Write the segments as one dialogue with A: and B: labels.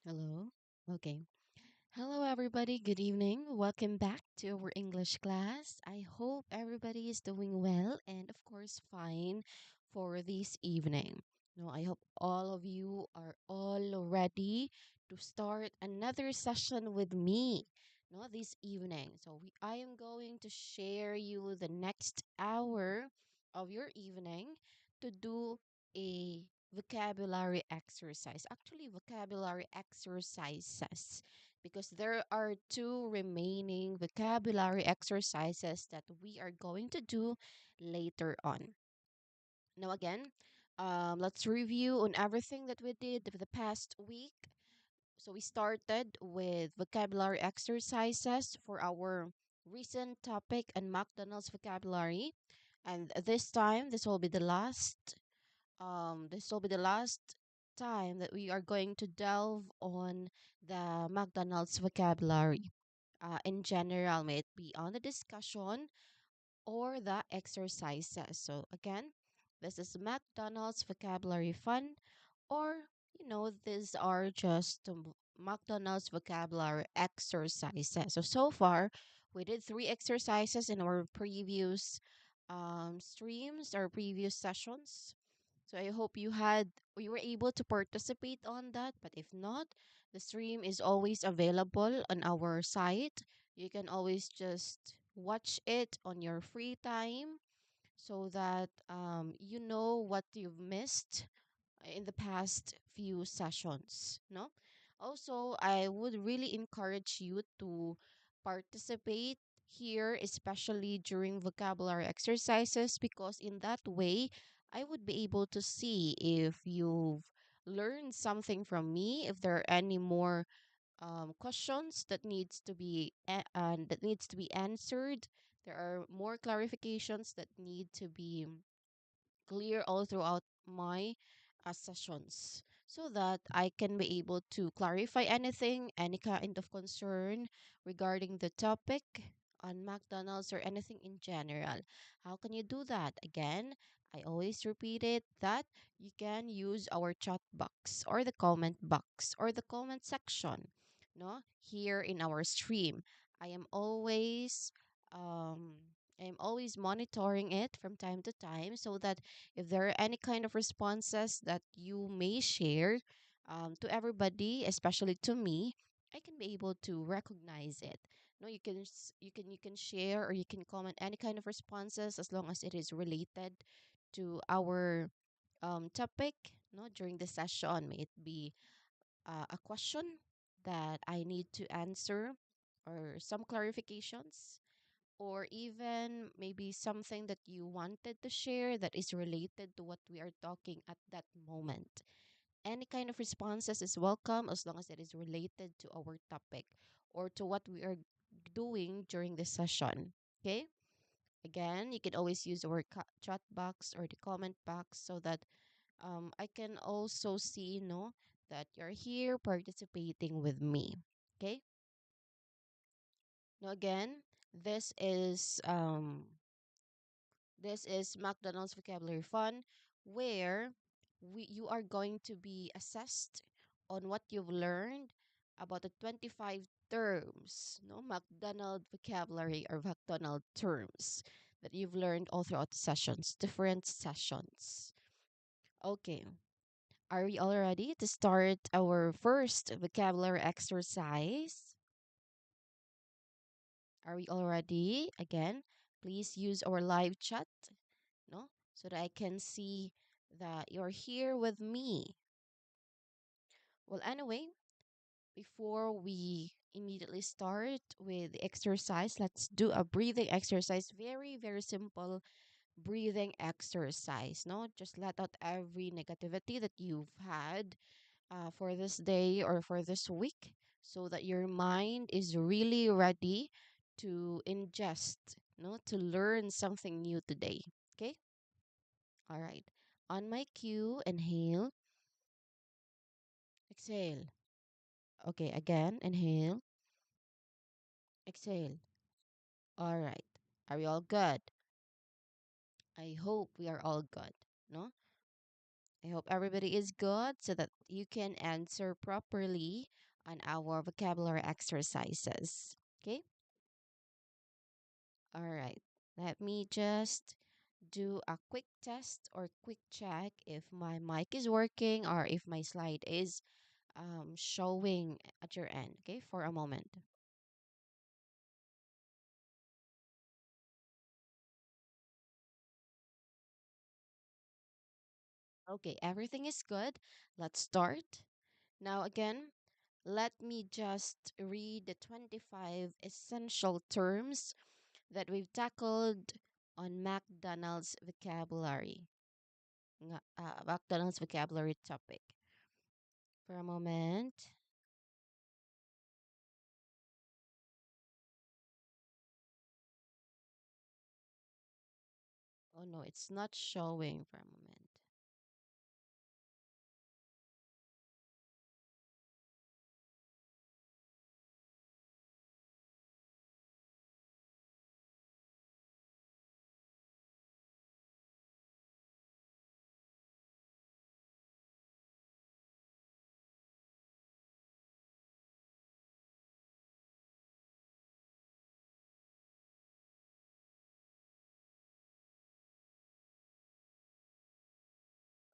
A: Hello. Okay. Hello, everybody. Good evening. Welcome back to our English class. I hope everybody is doing well and, of course, fine for this evening. No, I hope all of you are all ready to start another session with me. No, this evening. I am going to share you the next hour of your evening to do a vocabulary exercise. Actually, vocabulary exercises because there are two remaining vocabulary exercises that we are going to do later on. Now, again, let's review on everything that we did for the past week. So, we started with vocabulary exercises for our recent topic and McDonald's vocabulary. And this time, this will be the last time that we are going to delve on the McDonald's vocabulary. In general, may it be on the discussion or the exercises. So again, this is McDonald's vocabulary fun, or these are just McDonald's vocabulary exercises. So far, we did three exercises in our previous streams or previous sessions. So I hope you were able to participate on that. But if not, the stream is always available on our site. You can always just watch it on your free time so that you know what you've missed in the past few sessions. No? Also, I would really encourage you to participate here, especially during vocabulary exercises, because in that way, I would be able to see if you've learned something from me, if there are any more questions that that needs to be answered. There are more clarifications that need to be clear all throughout my sessions so that I can be able to clarify anything, any kind of concern regarding the topic on McDonald's or anything in general. How can you do that? Again, I always repeat it that you can use our chat box or the comment box or the comment section, no, here in our stream. I am always um I'm always monitoring it from time to time so that if there are any kind of responses that you may share to everybody, especially to me, I can be able to recognize it. No, you can share or you can comment any kind of responses as long as it is related to our topic. No, during the session, may it be a question that I need to answer or some clarifications or even maybe something that you wanted to share that is related to what we are talking at that moment. Any kind of responses is welcome as long as it is related to our topic or to what we are doing during the session. Okay? Again, you can always use our chat box or the comment box so that I can also see, that you're here participating with me. Okay? Now, again, this is um, This is McDonald's Vocabulary Fun, where you are going to be assessed on what you've learned about the 25 terms, no McDonald vocabulary or McDonald terms that you've learned all throughout the sessions, different sessions. Okay, are we all ready to start our first vocabulary exercise? Are we all ready? Again, please use our live chat, no, so that I can see that you're here with me. Well, anyway, before we immediately start with the exercise, let's do a breathing exercise. Very, very simple breathing exercise. No, just let out every negativity that you've had for this day or for this week so that your mind is really ready to ingest, no, to learn something new today. Okay? All right. On my cue, inhale, exhale. Okay, again, inhale, exhale. All right. Are we all good? I hope we are all good. No? I hope everybody is good so that you can answer properly on our vocabulary exercises. Okay? All right. Let me just do a quick test or quick check if my mic is working or if my slide is showing at your end. Okay, for a moment. Okay, everything is good. Let's start. Now, again, let me just read the 25 essential terms that we've tackled on McDonald's vocabulary. McDonald's vocabulary topic. For a moment. Oh no, it's not showing for a moment.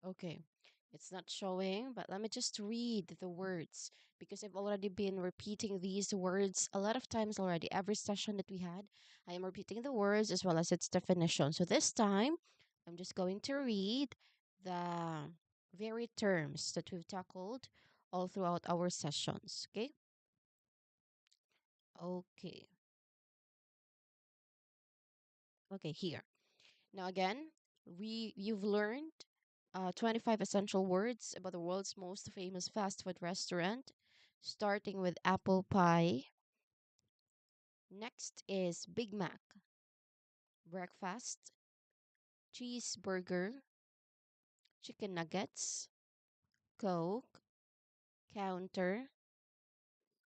A: Okay, it's not showing, but let me just read the words because I've already been repeating these words a lot of times already. Every session that we had, I am repeating the words as well as its definition. So this time, I'm just going to read the very terms that we've tackled all throughout our sessions. Okay? Okay. Okay, here. Now again, you've learned 25 essential words about the world's most famous fast food restaurant, starting with apple pie. Next is Big Mac, breakfast, cheeseburger, chicken nuggets, Coke, counter,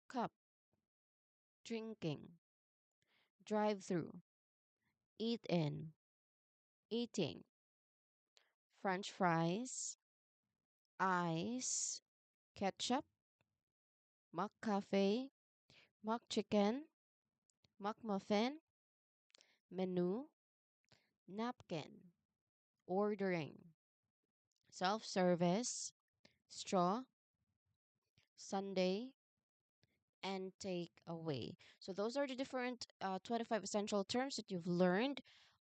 A: cup, drinking, drive-through, eat in, eating, French fries, ice, ketchup, mock cafe, mock chicken, mock muffin, menu, napkin, ordering, self service, straw, Sunday, and take away. So, those are the different 25 essential terms that you've learned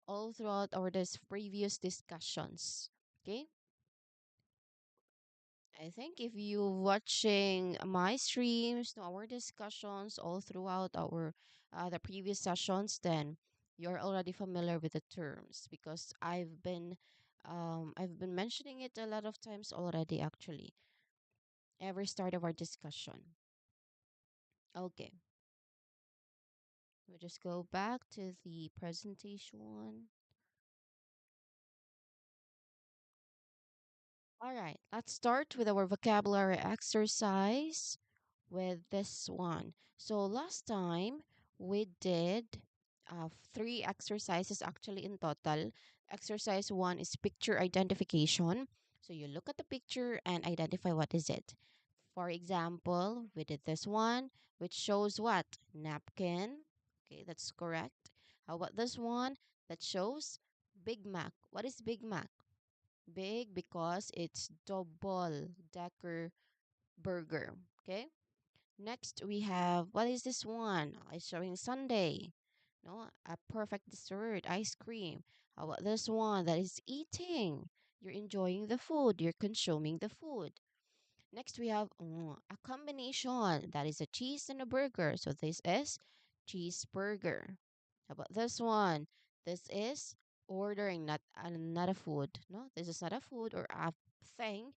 A: all throughout our previous discussions. Okay. I think if you're watching my streams, no, our discussions all throughout our the previous sessions, then you're already familiar with the terms because I've been mentioning it a lot of times already actually. Every start of our discussion. Okay, we'll just go back to the presentation. All right, let's start with our vocabulary exercise with this one. So last time we did three exercises actually in total. Exercise one is picture identification. So you look at the picture and identify what is it. For example, we did this one, which shows what? Napkin. Okay, that's correct. How about this one that shows Big Mac? What is Big Mac? Big because it's double decker burger. Okay. Next, we have what is this one? It's showing Sunday. No, a perfect dessert, ice cream. How about this one that is eating? You're enjoying the food, you're consuming the food. Next, we have a combination that is a cheese and a burger. So this is cheeseburger. How about this one? This is ordering, not a food. No, this is not a food or a thing,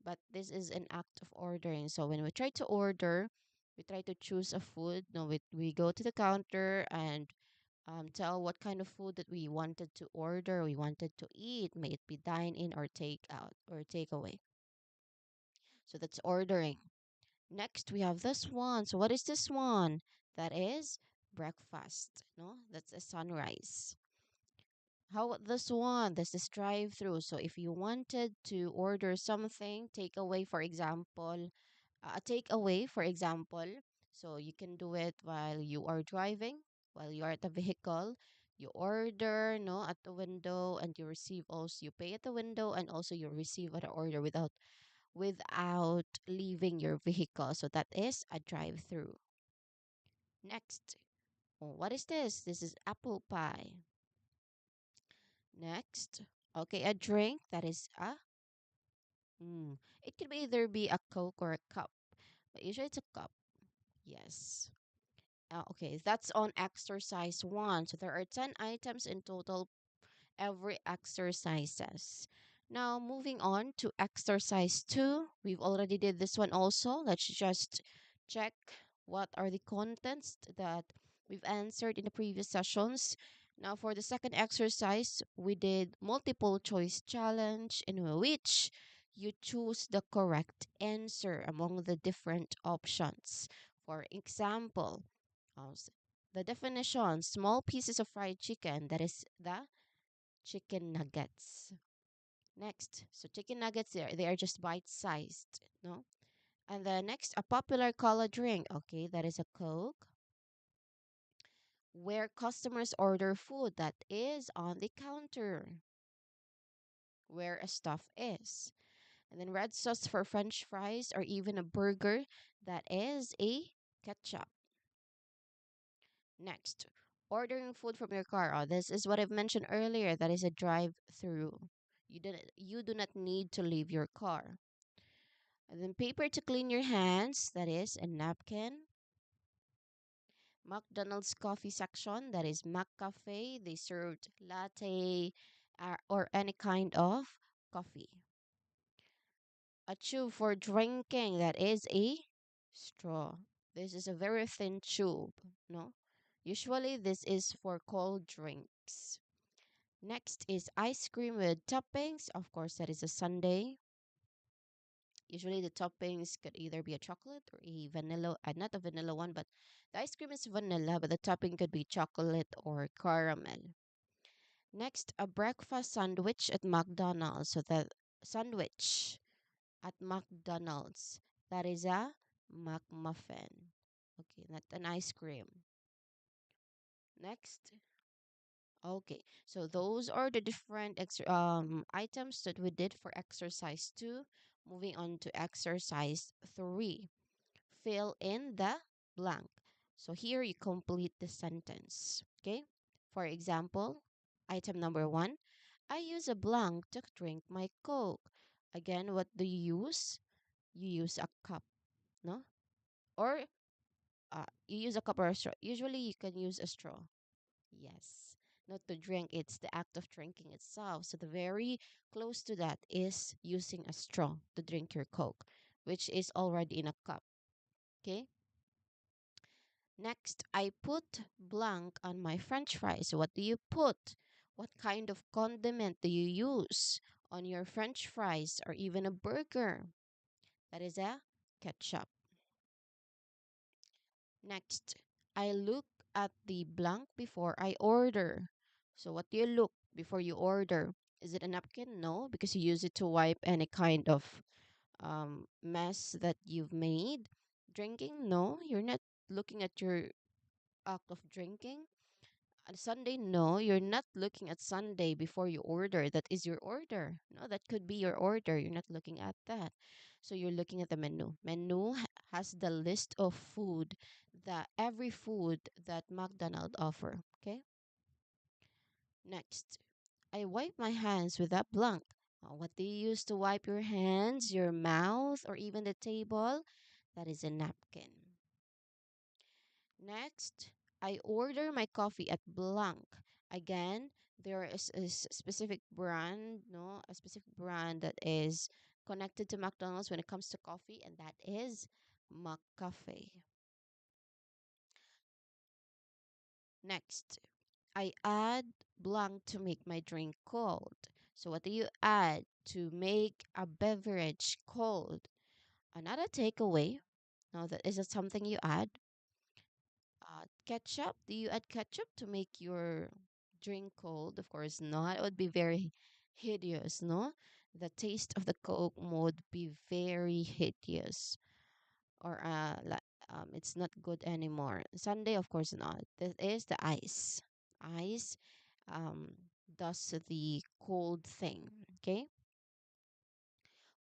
A: but this is an act of ordering. So when we try to order, we try to choose a food. No, we go to the counter and tell what kind of food that we wanted to order, we wanted to eat, may it be dine in or take out or take away. So that's ordering. Next, we have this one. So what is this one? That is breakfast. No, that's a sunrise. How about this one? This is drive through. So if you wanted to order something, takeaway, for example, a takeaway, for example, so you can do it while you are driving, while you are at the vehicle. You order, no, at the window, and you receive also. You pay at the window, and also you receive at the order without leaving your vehicle. So that is a drive through. Next, oh, what is this? This is apple pie. Next, okay, a drink that is a it could be either be a Coke or a cup, but usually it's a cup. Yes. Okay, that's on exercise one. So there are 10 items in total every exercises. Now moving on to exercise two. We've already did this one also. Let's just check what are the contents that we've answered in the previous sessions. Now for the second exercise, we did multiple choice challenge in which you choose the correct answer among the different options. For example, the definition, small pieces of fried chicken, that is the chicken nuggets. Next, so chicken nuggets, they are just bite sized, no? And the next, a popular cola drink. Okay, that is a Coke. Where customers order food that is on the counter, where a stuff is. And then red sauce for French fries or even a burger that is a ketchup. Next, ordering food from your car. Oh, this is what I've mentioned earlier. That is a drive-through. You do not need to leave your car. And then paper to clean your hands. That is a napkin. McDonald's coffee section. That is McCafe. They served latte or any kind of coffee. A tube for drinking. That is a straw. This is a very thin tube. No. Usually, this is for cold drinks. Next is ice cream with toppings. Of course, that is a sundae. Usually, the toppings could either be a chocolate or a vanilla. Not a vanilla one, but the ice cream is vanilla, but the topping could be chocolate or caramel. Next, a breakfast sandwich at McDonald's. So the sandwich at McDonald's, that is a McMuffin. Okay, not an ice cream. Next. Okay, so those are the different items that we did for exercise 2. Moving on to exercise 3. Fill in the blank. So here you complete the sentence. Okay, for example, item number 1, I use a blank to drink my Coke. Again, what do you use? You use a cup, no? Or you use a cup or a straw. Usually you can use a straw. Yes. Not to drink, it's the act of drinking itself. So the very close to that is using a straw to drink your Coke, which is already in a cup. Okay? Next, I put blank on my French fries. What do you put? What kind of condiment do you use on your French fries or even a burger? That is a ketchup. Next, I look at the blank before I order. So, what do you look before you order? Is it a napkin? No, because you use it to wipe any kind of mess that you've made. Drinking? No, you're not looking at your act of drinking. On Sunday, no, you're not looking at Sunday before you order. That is your order. No, that could be your order. You're not looking at that. So you're looking at the menu. Has the list of food, that every food that McDonald's offer. Okay. Next, I wipe my hands with that blank. What do you use to wipe your hands, your mouth, or even the table? That is a napkin. Next, I order my coffee at blank. Again, there is a specific brand, no, a specific brand that is connected to McDonald's when it comes to coffee, and that is McCafe. Next, I add blank to make my drink cold. So, what do you add to make a beverage cold? Another takeaway. Now, that is that something you add? Ketchup. Do you add ketchup to make your drink cold, of course not. It would be very hideous, no? The taste of the Coke would be very hideous, or it's not good anymore. Sunday, of course not. This is the ice. Ice um does the cold thing. Okay.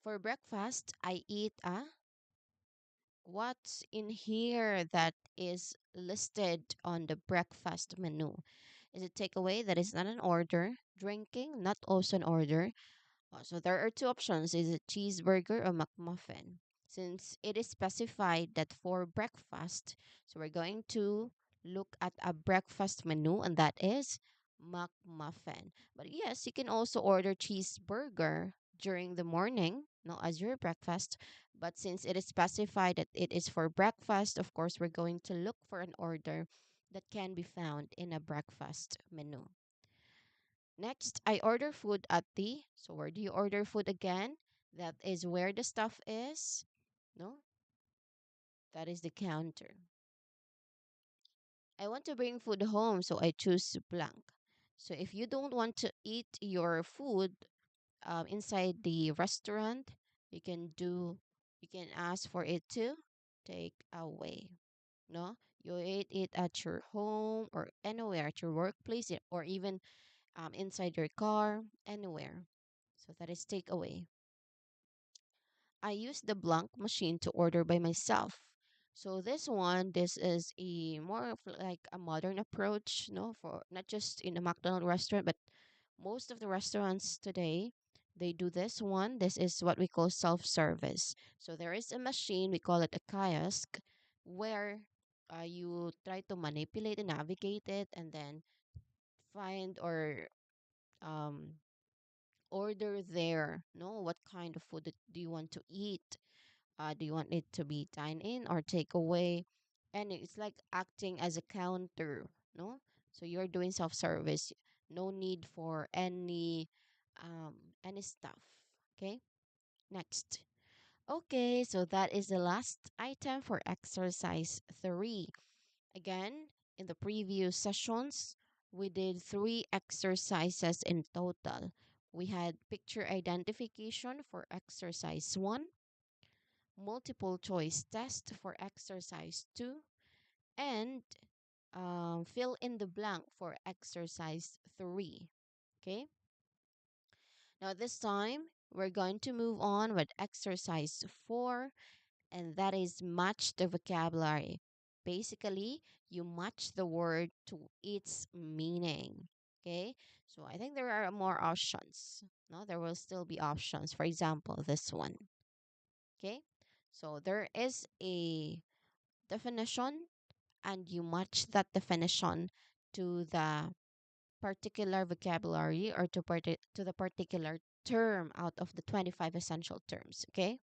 A: For breakfast, I eat what's in here that is listed on the breakfast menu. Is it takeaway? That is not an order. Drinking, not also an order. So there are two options. Is it cheeseburger or McMuffin? Since it is specified that for breakfast, so we're going to look at a breakfast menu, and that is McMuffin. But yes, you can also order cheeseburger during the morning, not as your breakfast. But since it is specified that it is for breakfast, of course, we're going to look for an order that can be found in a breakfast menu. Next, I order food at the. So where do you order food again? That is where the stuff is. No, that is the counter. I want to bring food home, so I choose blank. So if you don't want to eat your food inside the restaurant, you can do. You can ask for it to take away. No, you eat it at your home or anywhere at your workplace or even inside your car, anywhere. So that is takeaway. I use the blank machine to order by myself. So this is a more of like a modern approach, no, for not just in a McDonald's restaurant, but most of the restaurants today, they do this one. This is what we call self-service. So there is a machine, we call it a kiosk, where you try to manipulate and navigate it, and then find or um order there. No, what kind of food do you want to eat? Do you want it to be dine in or take away? And it's like acting as a counter, no? So you're doing self service. No need for um any stuff. Okay? Next. Okay, so that is the last item for exercise 3. Again, in the previous sessions, we did 3 exercises in total. We had picture identification for exercise 1, multiple choice test for exercise 2, and fill in the blank for exercise 3. Okay? Now, this time, we're going to move on with exercise 4, and that is match the vocabulary. Basically, you match the word to its meaning. Okay? So, I think there are more options. No, there will still be options. For example, this one. Okay? So, there is a definition, and you match that definition to the particular vocabulary or to the particular term out of the 25 essential terms. Okay?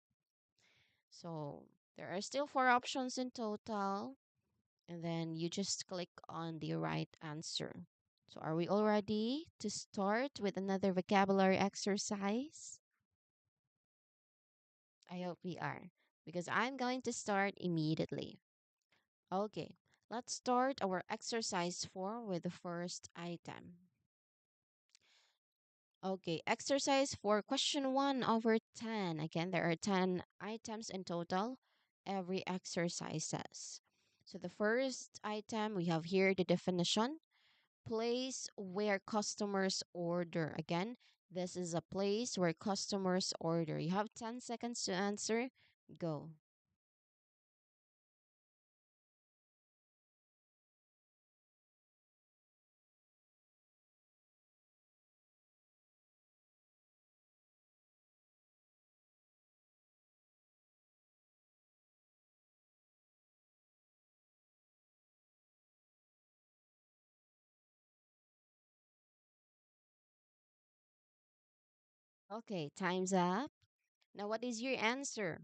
A: So there are still 4 options in total, and then you just click on the right answer. So are we all ready to start with another vocabulary exercise? I hope we are, because I'm going to start immediately. Okay, let's start our exercise 4 with the first item. Okay, exercise 4, question 1 over 10. Again, there are 10 items in total. Every exercise says. So the first item we have here the definition, place where customers order. Again, this is a place where customers order. You have 10 seconds to answer. Go. Okay, time's up. Now, what is your answer?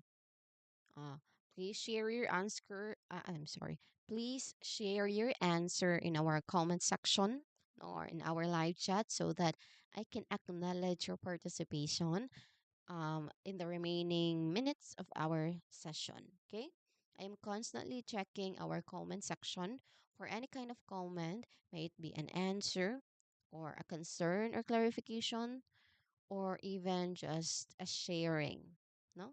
A: Uh, please share your answer. I'm sorry. Please share your answer in our comment section or in our live chat so that I can acknowledge your participation in the remaining minutes of our session. Okay? I am constantly checking our comment section for any kind of comment, may it be an answer or a concern or clarification, or even just a sharing, no?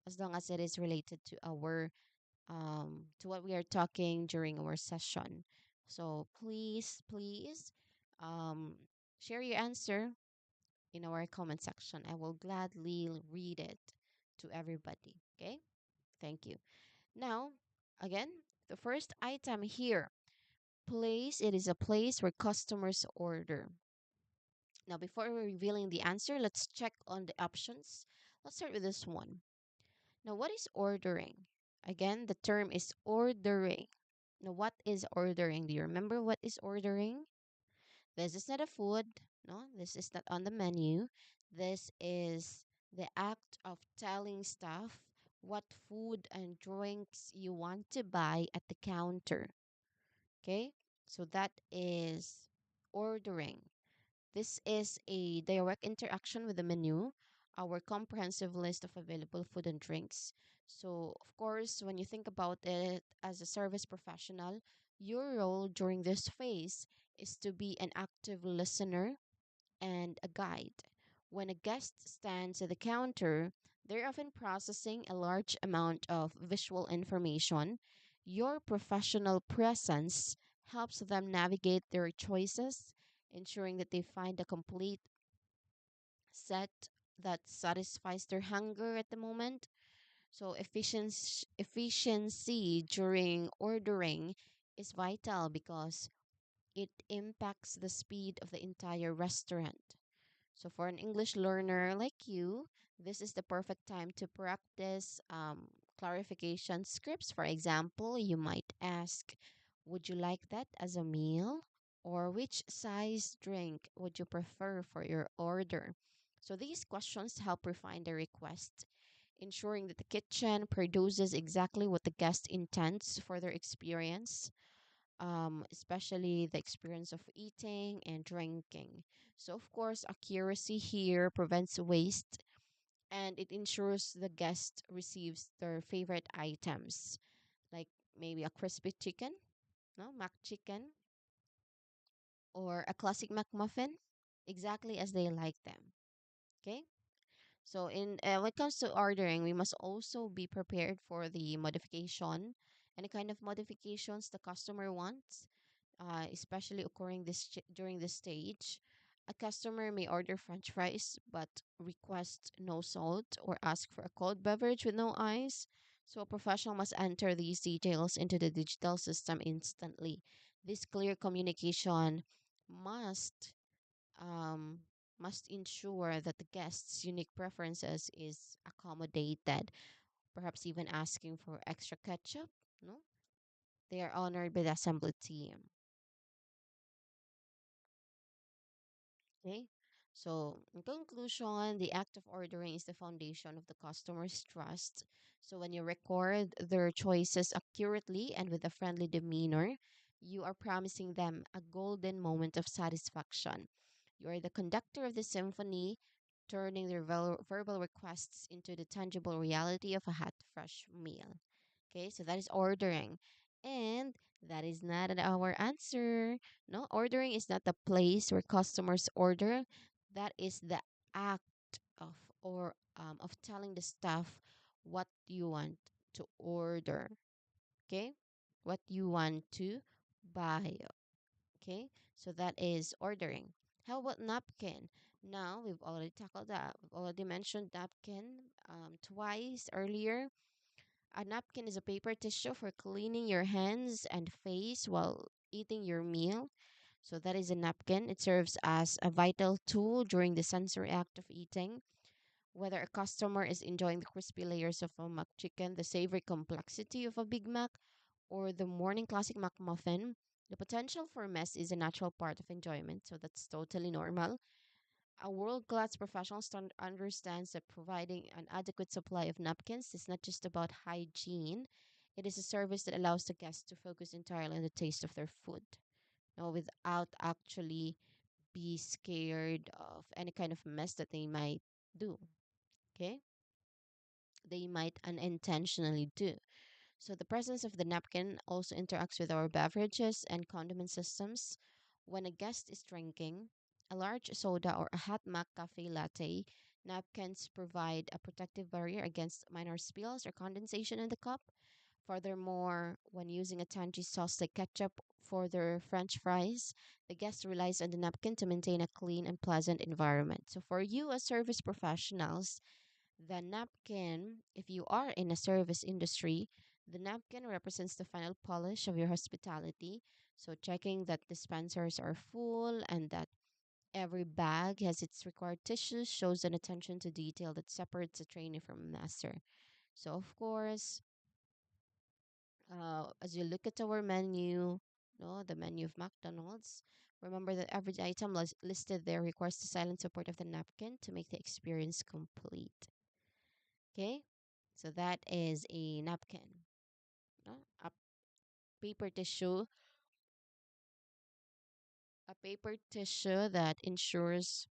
A: As long as it is related to what we are talking during our session. So please, um, share your answer in our comment section. I will gladly read it to everybody. Okay? Thank you. Now, again, the first item here, place. It is a place where customers order. Now, before revealing the answer, let's check on the options. Let's start with this one. Now, what is ordering? Again, the term is ordering. Now, what is ordering? Do you remember what is ordering? This is not a food. No, this is not on the menu. This is the act of telling staff what food and drinks you want to buy at the counter. Okay? So that is ordering. This is a direct interaction with the menu, our comprehensive list of available food and drinks. So, of course, when you think about it as a service professional, your role during this phase is to be an active listener and a guide. When a guest stands at the counter, they're often processing a large amount of visual information. Your professional presence helps them navigate their choices, ensuring that they find a complete set that satisfies their hunger at the moment. So efficiency during ordering is vital because it impacts the speed of the entire restaurant. So, for an English learner like you, this is the perfect time to practice clarification scripts. For example, you might ask, would you like that as a meal? Or which size drink would you prefer for your order? So, these questions help refine the request, ensuring that the kitchen produces exactly what the guest intends for their experience, especially the experience of eating and drinking. So, of course, accuracy here prevents waste and it ensures the guest receives their favorite items, like maybe a crispy chicken, no, mac chicken, or a classic McMuffin, exactly as they like them. Okay? So, in when it comes to ordering, we must also be prepared for the modification, any kind of modifications the customer wants, especially occurring during this stage. A customer may order French fries but request no salt or ask for a cold beverage with no ice. So, a professional must enter these details into the digital system instantly. This clear communication must um, must ensure that the guest's unique preferences is accommodated, perhaps even asking for extra ketchup. No, they are honored by the assembly team. Okay. So, in conclusion, the act of ordering is the foundation of the customer's trust. So, when you record their choices accurately and with a friendly demeanor, you are promising them a golden moment of satisfaction. You are the conductor of the symphony, turning their verbal requests into the tangible reality of a hot, fresh meal. Okay, so that is ordering. And that is not our answer. No, ordering is not the place where customers order. That is the act of telling the staff what you want to order. Okay, what you want to buy. Okay, so that is ordering. How about napkin? Now we've already tackled that. We've already mentioned napkin twice earlier. A napkin is a paper tissue for cleaning your hands and face while eating your meal. So that is a napkin. It serves as a vital tool during the sensory act of eating. Whether a customer is enjoying the crispy layers of a McChicken, the savory complexity of a Big Mac, or the morning classic McMuffin, the potential for mess is a natural part of enjoyment. So that's totally normal. A world class professional understands that providing an adequate supply of napkins is not just about hygiene, it is a service that allows the guests to focus entirely on the taste of their food, without actually be scared of any kind of mess that they might do. Okay? They might unintentionally do. So the presence of the napkin also interacts with our beverages and condiment systems. When a guest is drinking, a large soda, or a hot mac cafe latte, napkins provide a protective barrier against minor spills or condensation in the cup. Furthermore, when using a tangy sauce like ketchup for their French fries, the guest relies on the napkin to maintain a clean and pleasant environment. So, for you as service professionals, the napkin, if you are in a service industry, the napkin represents the final polish of your hospitality. So, checking that dispensers are full and that every bag has its required tissues shows an attention to detail that separates a trainee from a master. So, of course, as you look at our menu, no, the menu of McDonald's, remember that every item listed there requires the silent support of the napkin to make the experience complete. Okay, so that is a napkin, no? Paper tissue, a paper tissue that ensures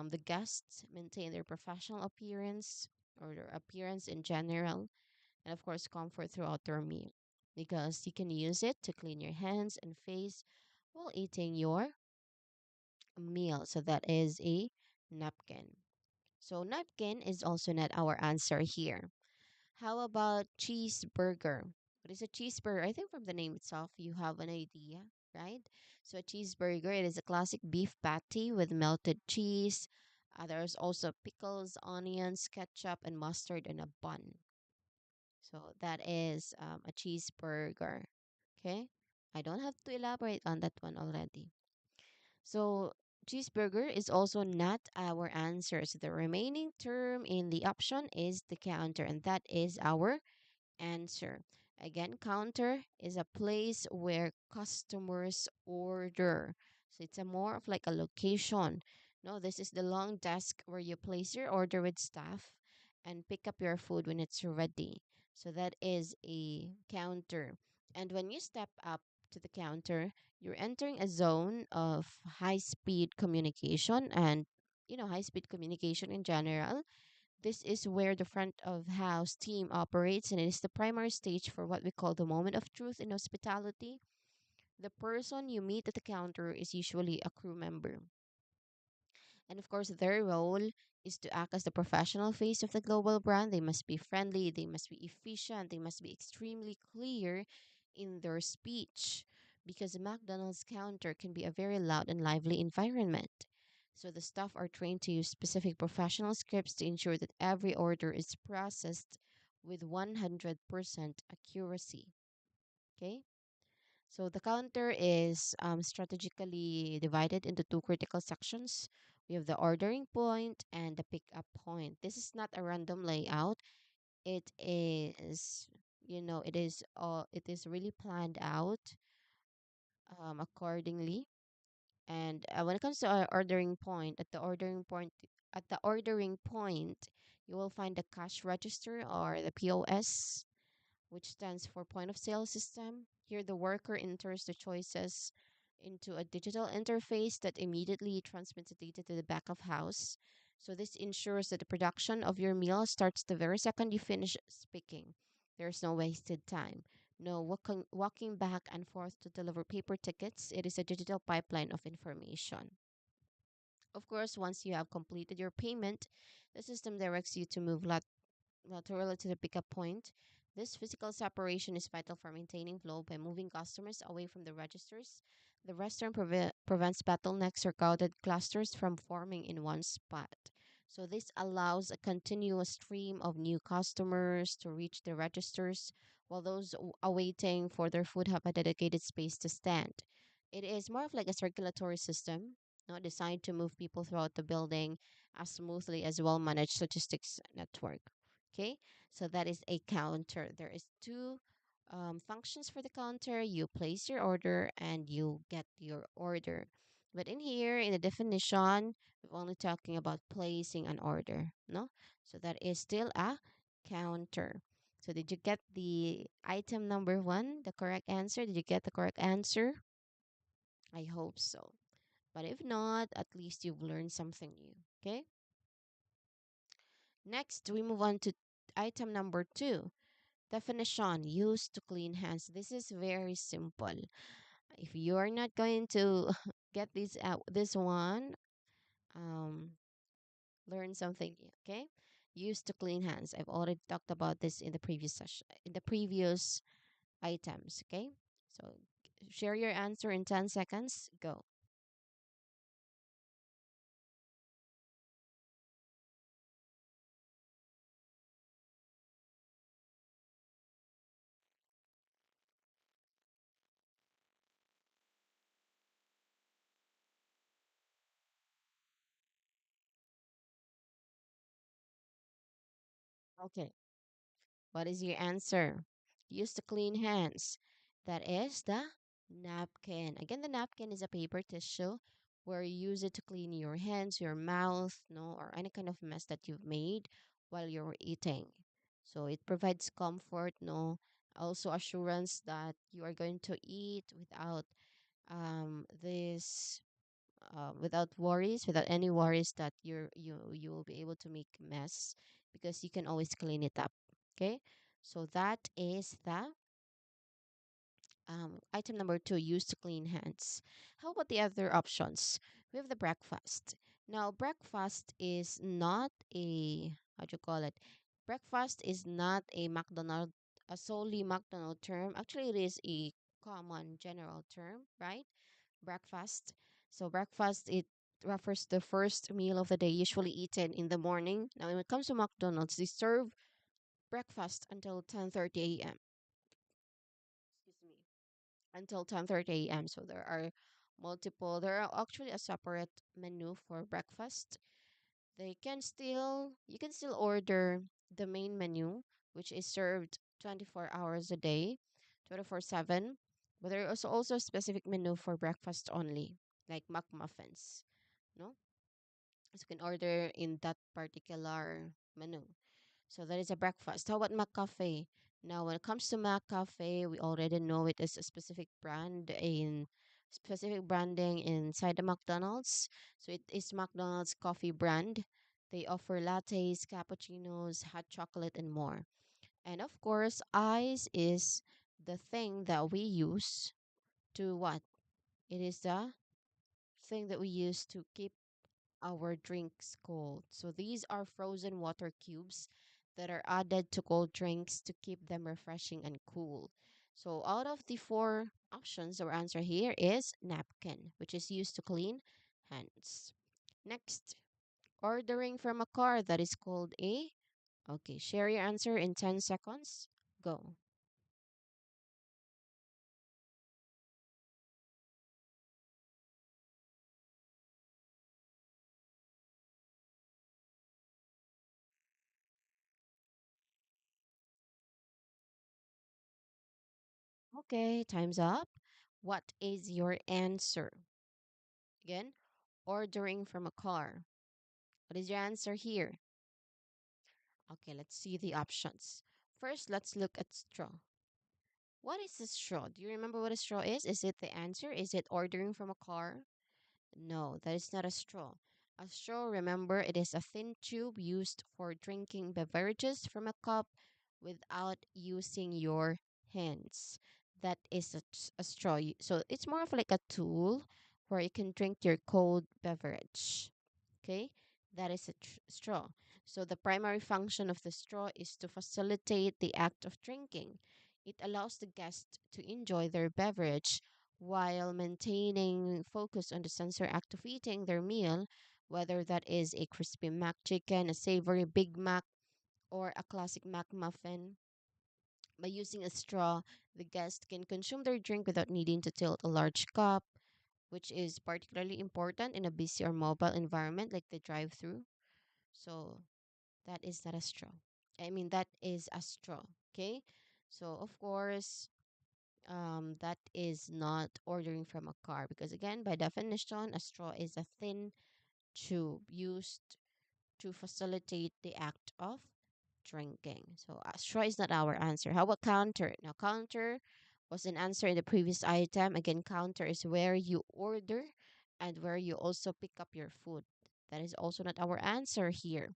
A: the guests maintain their professional appearance or their appearance in general, and of course, comfort throughout their meal. Because you can use it to clean your hands and face while eating your meal. So that is a napkin. So napkin is also not our answer here. How about cheeseburger? What is a cheeseburger? I think from the name itself, you have an idea, right? So a cheeseburger, it is a classic beef patty with melted cheese. There's also pickles, onions, ketchup, and mustard in a bun. So that is a cheeseburger. Okay, I don't have to elaborate on that one already. So cheeseburger is also not our answer. So the remaining term in the option is the counter, and that is our answer. Again, counter is a place where customers order. So it's a more of like a location. No, this is the long desk where you place your order with staff and pick up your food when it's ready. So that is a counter. And when you step up to the counter, you're entering a zone of high speed communication and high speed communication in general. This is where the front of house team operates, and it is the primary stage for what we call the moment of truth in hospitality. The person you meet at the counter is usually a crew member. And of course, their role is to act as the professional face of the global brand. They must be friendly, they must be efficient, they must be extremely clear in their speech because a McDonald's counter can be a very loud and lively environment. So the staff are trained to use specific professional scripts to ensure that every order is processed with 100% accuracy. Okay? So the counter is strategically divided into two critical sections. We have the ordering point and the pickup point. This is not a random layout. It is, it is really planned out accordingly. And when it comes to our at the ordering point, you will find the cash register or the POS, which stands for point of sale system. Here, the worker enters the choices into a digital interface that immediately transmits the data to the back of house. So, this ensures that the production of your meal starts the very second you finish speaking. There's no wasted time. No walking back and forth to deliver paper tickets. It is a digital pipeline of information. Of course, once you have completed your payment, the system directs you to move laterally to the pickup point. This physical separation is vital for maintaining flow by moving customers away from the registers. The restaurant prevents bottlenecks or crowded clusters from forming in one spot. So, this allows a continuous stream of new customers to reach the registers, while those awaiting for their food have a dedicated space to stand. It is more of like a circulatory system, not designed to move people throughout the building as smoothly as well-managed logistics network. Okay, so that is a counter. There is two functions for the counter. You place your order and you get your order. But in here, in the definition, we're only talking about placing an order, no? So that is still a counter. So did you get the item number one, the correct answer? Did you get the correct answer? I hope so. But if not, at least you've learned something new. Okay? Next, we move on to item number two. Definition used to clean hands. This is very simple. If you are not going to get this out. This one. Um, learn something. Okay. Use to clean hands. I've already talked about this in the previous session. In the previous items. Okay. So share your answer in 10 seconds. Go. Okay. What is your answer? Use to clean hands. That is the napkin. Again, the napkin is a paper tissue where you use it to clean your hands, your mouth, no, or any kind of mess that you've made while you're eating. So it provides comfort, no, also assurance that you are going to eat without this without worries, without any worries that you will be able to make mess because you can always clean it up. Okay, so that is the item number two, use to clean hands. How about the other options? We have the breakfast. Now, breakfast is not a, how do you call it? Breakfast is not a solely McDonald term. Actually, it is a common general term, right? Breakfast. So breakfast, it refers to the first meal of the day, usually eaten in the morning. Now, when it comes to McDonald's, they serve breakfast until 10:30 a.m. Excuse me, until 10:30 a.m. So there are actually a separate menu for breakfast. You can still order the main menu, which is served 24 hours a day, 24/7. But there is also a specific menu for breakfast only, like McMuffins. No? So you can order in that particular menu. So that is a breakfast. How about McCafe? Now, when it comes to McCafe, we already know it is a specific branding inside the McDonald's. So it is McDonald's coffee brand. They offer lattes, cappuccinos, hot chocolate, and more. And of course, ice is the thing that we use to what? It is the thing that we use to keep our drinks cold. So these are frozen water cubes that are added to cold drinks to keep them refreshing and cool. So out of the four options, our answer here is napkin, which is used to clean hands. Next, ordering from a car, that is called a. Okay, share your answer in 10 seconds. Go. Okay, time's up. What is your answer? Again, ordering from a car. What is your answer here? Okay, let's see the options. First, let's look at straw. What is a straw? Do you remember what a straw is? Is it the answer? Is it ordering from a car? No, that is not a straw. A straw, remember, it is a thin tube used for drinking beverages from a cup without using your hands. That is a straw. So it's more of like a tool where you can drink your cold beverage. Okay, that is a straw. So the primary function of the straw is to facilitate the act of drinking. It allows the guest to enjoy their beverage while maintaining focus on the sensory act of eating their meal, whether that is a crispy mac chicken, a savory Big Mac, or a classic mac muffin. By using a straw, the guest can consume their drink without needing to tilt a large cup, which is particularly important in a busy or mobile environment like the drive through. So that is not a straw. I mean, that is a straw. Okay. So, of course, that is not ordering from a car because, again, by definition, a straw is a thin tube used to facilitate the act of drinking. So, a straw is not our answer. How about counter? Now, counter was an answer in the previous item. Again, counter is where you order and where you also pick up your food. That is also not our answer here.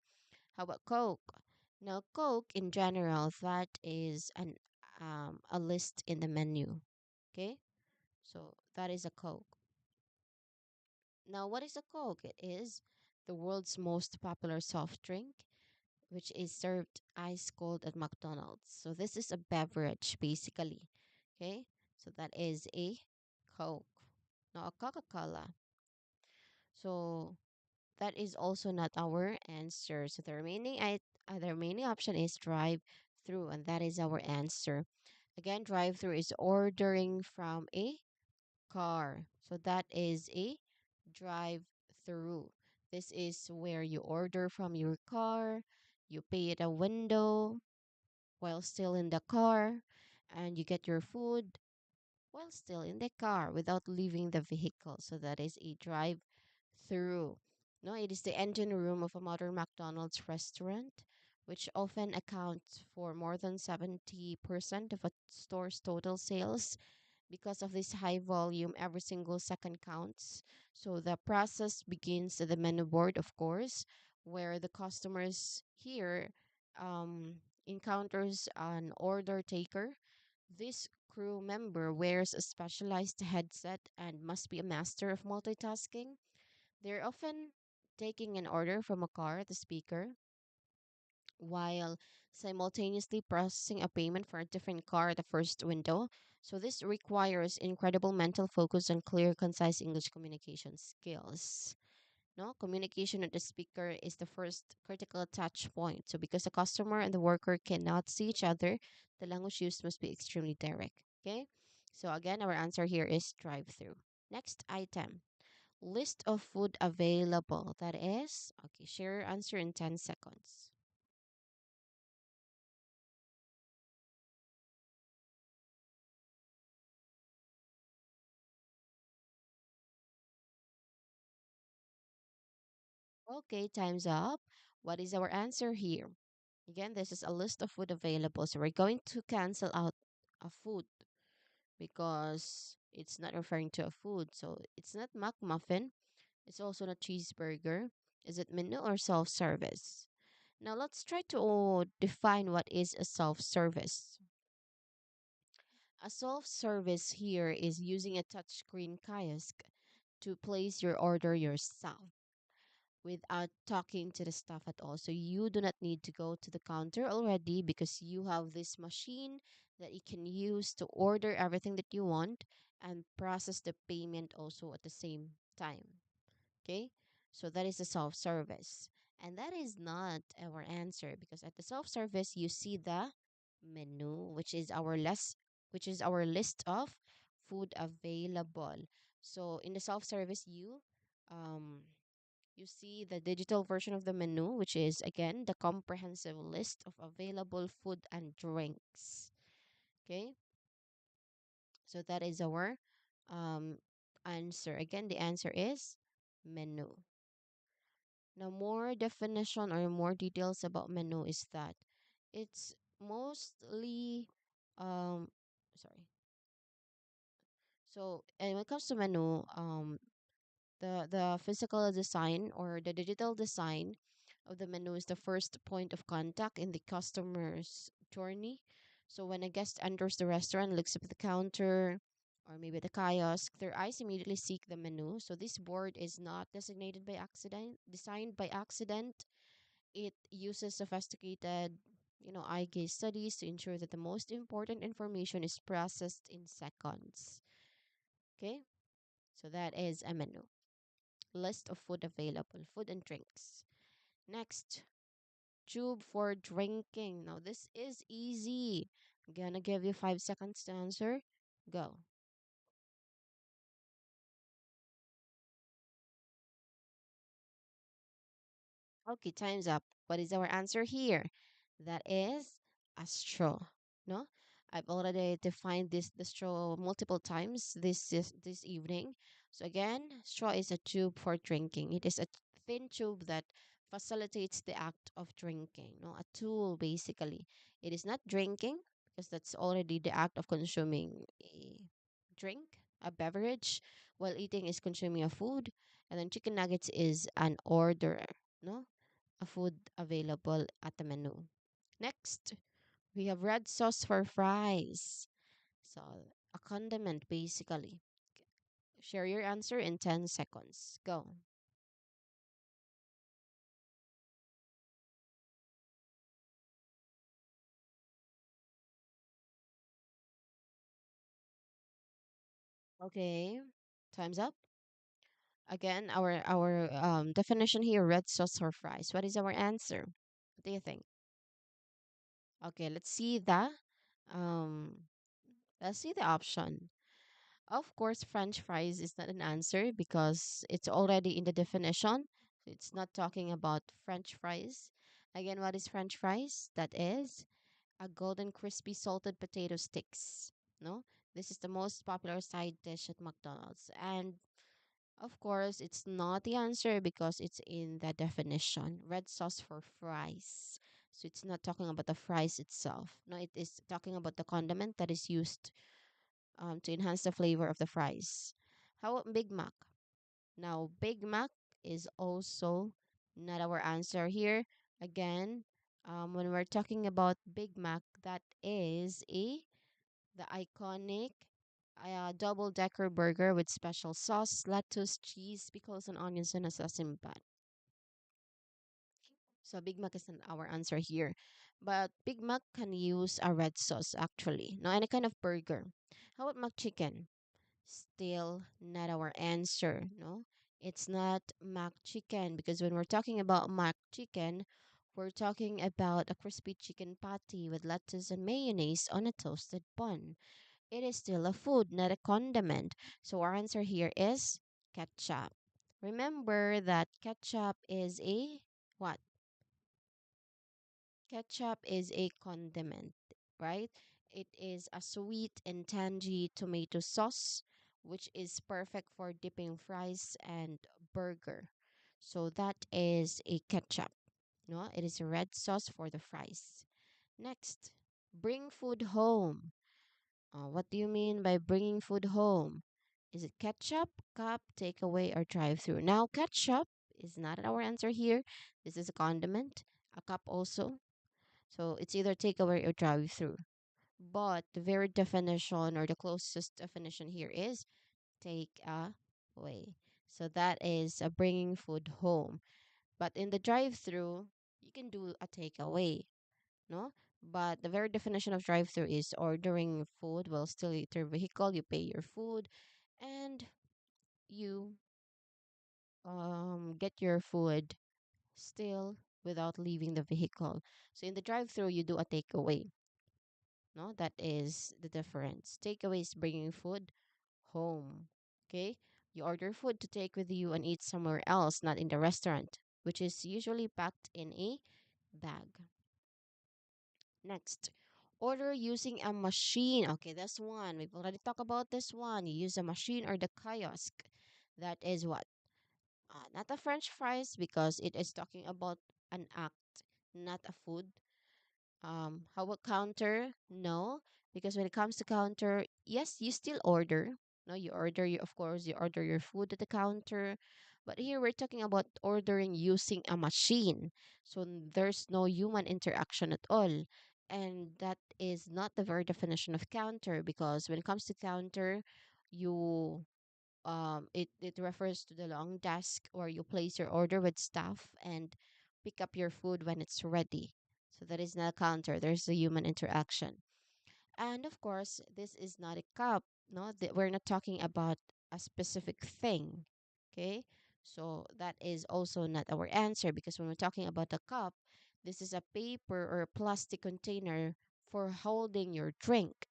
A: How about Coke? Now, Coke in general, that is a list in the menu. Okay, so that is a Coke. Now, what is a Coke? It is the world's most popular soft drink, which is served ice cold at McDonald's. So this is a beverage basically. Okay? So that is a Coke, not a Coca-Cola. So that is also not our answer. So the remaining option is drive through, and that is our answer. Again, drive through is ordering from a car. So that is a drive through. This is where you order from your car, you pay at a window while still in the car, and you get your food while still in the car without leaving the vehicle. So that is a drive through. No, it is the engine room of a modern McDonald's restaurant, which often accounts for more than 70% of a store's total sales. Because of this high volume, every single second counts. So the process begins at the menu board, of course, where the customers here um, encounters an order taker. This crew member wears a specialized headset and must be a master of multitasking. They're often taking an order from a car at the speaker while simultaneously processing a payment for a different car at the first window. So this requires incredible mental focus and clear, concise English communication skills. No, communication with the speaker is the first critical touch point. So because the customer and the worker cannot see each other, the language used must be extremely direct. Okay. So again, our answer here is drive-through. Next item. List of food available. That is, okay, share your answer in 10 seconds. Okay, time's up. What is our answer here? Again, this is a list of food available. So we're going to cancel out a food because it's not referring to a food. So it's not McMuffin. It's also not cheeseburger. Is it menu or self-service? Now let's try to define what is a self-service. A self-service here is using a touchscreen kiosk to place your order yourself without talking to the staff at all. So you do not need to go to the counter already because you have this machine that you can use to order everything that you want and process the payment also at the same time. Okay? So that is a self-service. And that is not our answer because at the self-service you see the menu, which is our list of food available. So in the self-service um you see the digital version of the menu, which is again the comprehensive list of available food and drinks. Okay, so that is our um, answer. Again, the answer is menu. Now, more definition or more details about menu is that it's mostly, um, sorry. So, and when it comes to menu, the physical design or the digital design of the menu is the first point of contact in the customer's journey. So when a guest enters the restaurant, looks up at the counter or maybe the kiosk, their eyes immediately seek the menu. So this board is not designated by accident, designed by accident. It uses sophisticated, eye gaze studies to ensure that the most important information is processed in seconds. Okay, so that is a menu. List of food available, food and drinks. Next, tube for drinking. Now, this is easy. I'm gonna give you 5 seconds to answer. Go. Okay, time's up. What is our answer here? That is a straw. No, I've already defined this straw multiple times this evening. So again, straw is a tube for drinking. It is a thin tube that facilitates the act of drinking. No, a tool basically. It is not drinking because that's already the act of consuming a drink, a beverage, while eating is consuming a food, and then chicken nuggets is an order. No, a food available at the menu. Next, we have red sauce for fries. So, a condiment basically. Share your answer in 10 seconds. Go. Okay. Time's up. Again, our definition here, red sauce for fries. What is our answer? What do you think? Okay, um let's see the option. Of course, French fries is not an answer because it's already in the definition. It's not talking about French fries. Again, what is French fries? That is a golden crispy salted potato sticks. No? This is the most popular side dish at McDonald's. And of course, it's not the answer because it's in the definition. Red sauce for fries. So it's not talking about the fries itself. No, it is talking about the condiment that is used to enhance the flavor of the fries. How about Big Mac? Now, Big Mac is also not our answer here. Again, when we're talking about Big Mac, that is the iconic double decker burger with special sauce, lettuce, cheese, pickles, and onions, and a sesame bun. So Big Mac isn't our answer here. But Big Mac can use a red sauce actually. No, any kind of burger. How about McChicken? Still not our answer. No, it's not mac chicken because when we're talking about mac chicken, we're talking about a crispy chicken patty with lettuce and mayonnaise on a toasted bun. It is still a food, not a condiment. So our answer here is ketchup. Remember that ketchup is a what? Ketchup is a condiment, right? It is a sweet and tangy tomato sauce, which is perfect for dipping fries and burger. So that is a ketchup. No, it is a red sauce for the fries. Next, bring food home. What do you mean by bringing food home? Is it ketchup, cup, takeaway, or drive-through? Now, ketchup is not our answer here. This is a condiment. A cup also, so it's either takeaway or drive through. But the very definition or the closest definition here is take away. So that is bringing food home. But in the drive through, you can do a takeaway, no? But the very definition of drive through is ordering food while still at your vehicle. You pay your food and you get your food still without leaving the vehicle. So in the drive through, you do a takeaway. No, that is the difference. Takeaway is bringing food home. Okay? You order food to take with you and eat somewhere else, not in the restaurant, which is usually packed in a bag. Next, order using a machine. Okay, that's one. We've already talked about this one. You use a machine or the kiosk. That is what? Not the French fries because it is talking about an act, not a food. How about counter? No, because when it comes to counter, yes, you still order. No, you order you of course you order your food at the counter, but here we're talking about ordering using a machine. So there's no human interaction at all. And that is not the very definition of counter because when it comes to counter, you it refers to the long desk where you place your order with staff and pick up your food when it's ready. So that is not a counter. There's a human interaction. And of course, this is not a cup. No, we're not talking about a specific thing. Okay, so that is also not our answer because when we're talking about a cup, this is a paper or a plastic container for holding your drink,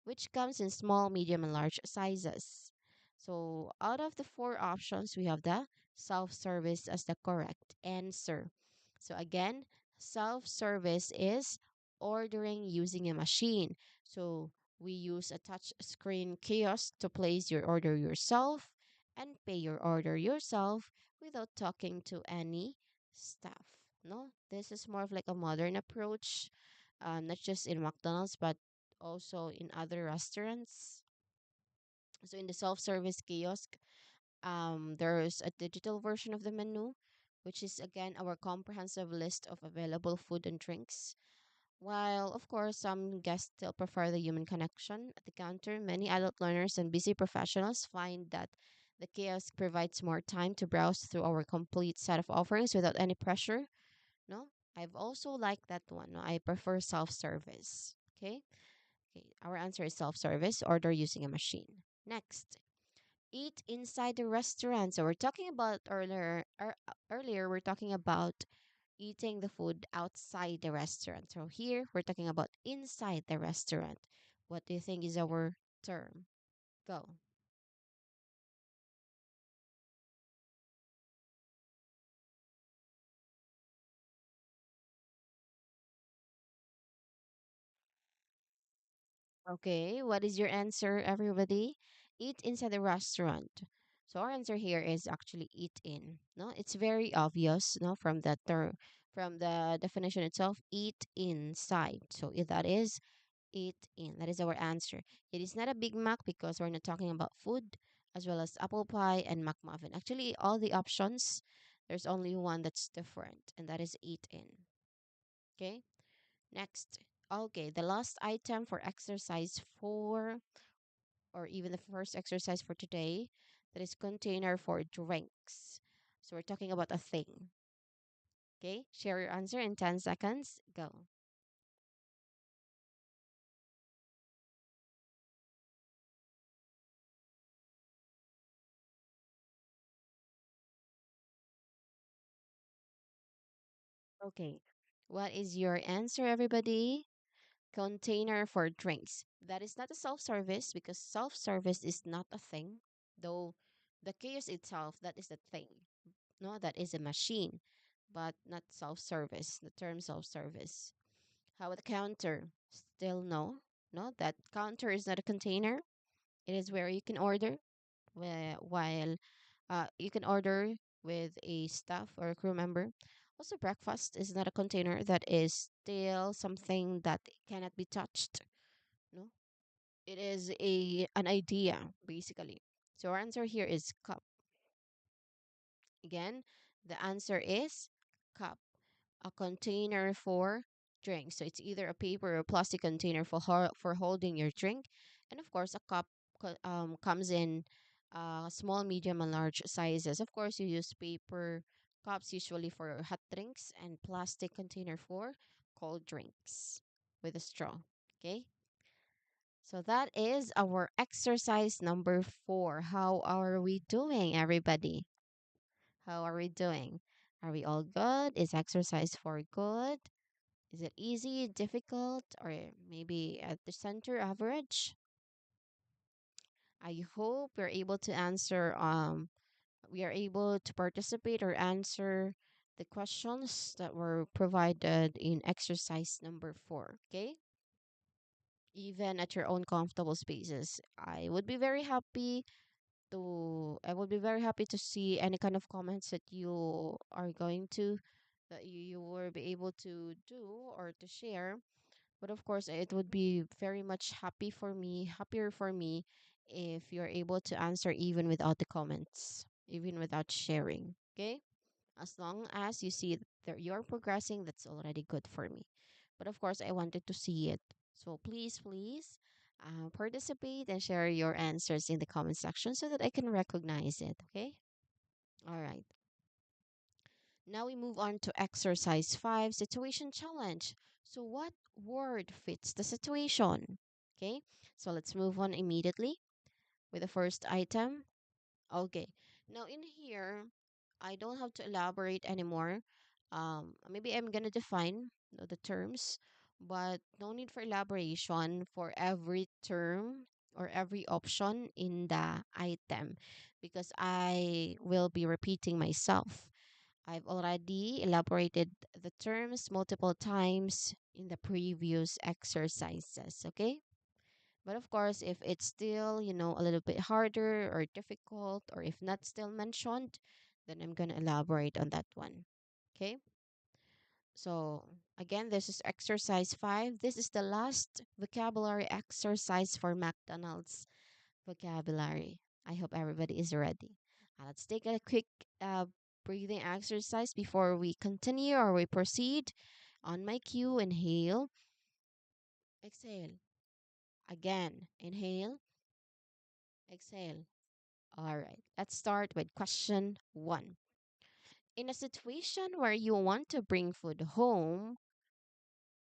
A: which comes in small, medium, and large sizes. So, out of the four options, we have the self service as the correct answer. So, again, self service is ordering using a machine. So, we use a touch screen kiosk to place your order yourself and pay your order yourself without talking to any staff. No, this is more of like a modern approach, not just in McDonald's, but also in other restaurants. So in the self-service kiosk, there's a digital version of the menu, which is again our comprehensive list of available food and drinks. While, of course, some guests still prefer the human connection at the counter, many adult learners and busy professionals find that the kiosk provides more time to browse through our complete set of offerings without any pressure. No, I've also liked that one. No, I prefer self-service. Okay. Okay. Our answer is self-service. Order using a machine. Next, eat inside the restaurant. So we're talking about earlier we're talking about eating the food outside the restaurant. So here we're talking about inside the restaurant. What do you think is our term? Go. Okay, what is your answer, everybody? Eat inside the restaurant. So our answer here is actually eat in. No, it's very obvious, no, from the term, from the definition itself, eat inside. So if that is eat in, that is our answer. It is not a Big Mac because we're not talking about food, as well as apple pie and McMuffin. Actually, all the options, there's only one that's different, and that is eat in. Okay, next. Okay, the last item for exercise four, or even the first exercise for today, that is container for drinks. So we're talking about a thing. Okay, share your answer in 10 seconds. Go. Okay, what is your answer, everybody? Container for drinks. That is not a self service because self service is not a thing, though the kiosk itself, that is a thing. No, that is a machine, but not self service, the term self service. How about the counter? Still no. No, that counter is not a container. It is where you can order while you can order with a staff or a crew member. Also, breakfast is not a container. That is still something that cannot be touched. No, it is a an idea basically. So our answer here is cup. Again, the answer is cup, a container for drink. So it's either a paper or plastic container for for holding your drink, and of course, a cup comes in small, medium, and large sizes. Of course, you use paper cups usually for hot drinks, and plastic container for cold drinks with a straw. Okay. So that is our exercise number four. How are we doing, everybody? How are we doing? Are we all good? Is exercise four good? Is it easy, difficult, or maybe at the center average? I hope we're able to answer we are able to participate or answer the questions that were provided in exercise number four, okay? Even at your own comfortable spaces. I would be very happy to see any kind of comments that you are going to that you will be able to do or to share. But of course, it would be very much happier for me if you're able to answer even without the comments, even without sharing. Okay? As long as you see that you're progressing, that's already good for me. But of course, I wanted to see it. So please, participate and share your answers in the comment section so that I can recognize it. Okay? All right. Now we move on to exercise five, situation challenge. So, what word fits the situation? Okay, so let's move on immediately with the first item. Okay, now in here, I don't have to elaborate anymore. Maybe I'm gonna define the terms, but no need for elaboration for every term or every option in the item because I will be repeating myself. I've already elaborated the terms multiple times in the previous exercises, okay? But of course, if it's still, a little bit harder or difficult, or if not still mentioned, then I'm going to elaborate on that one, okay? So, again, this is exercise five. This is the last vocabulary exercise for McDonald's vocabulary. I hope everybody is ready. Let's take a quick uh, breathing exercise before we continue or we proceed. On my cue, inhale. Exhale. Again. Inhale. Exhale. All right. Let's start with question one. In a situation where you want to bring food home,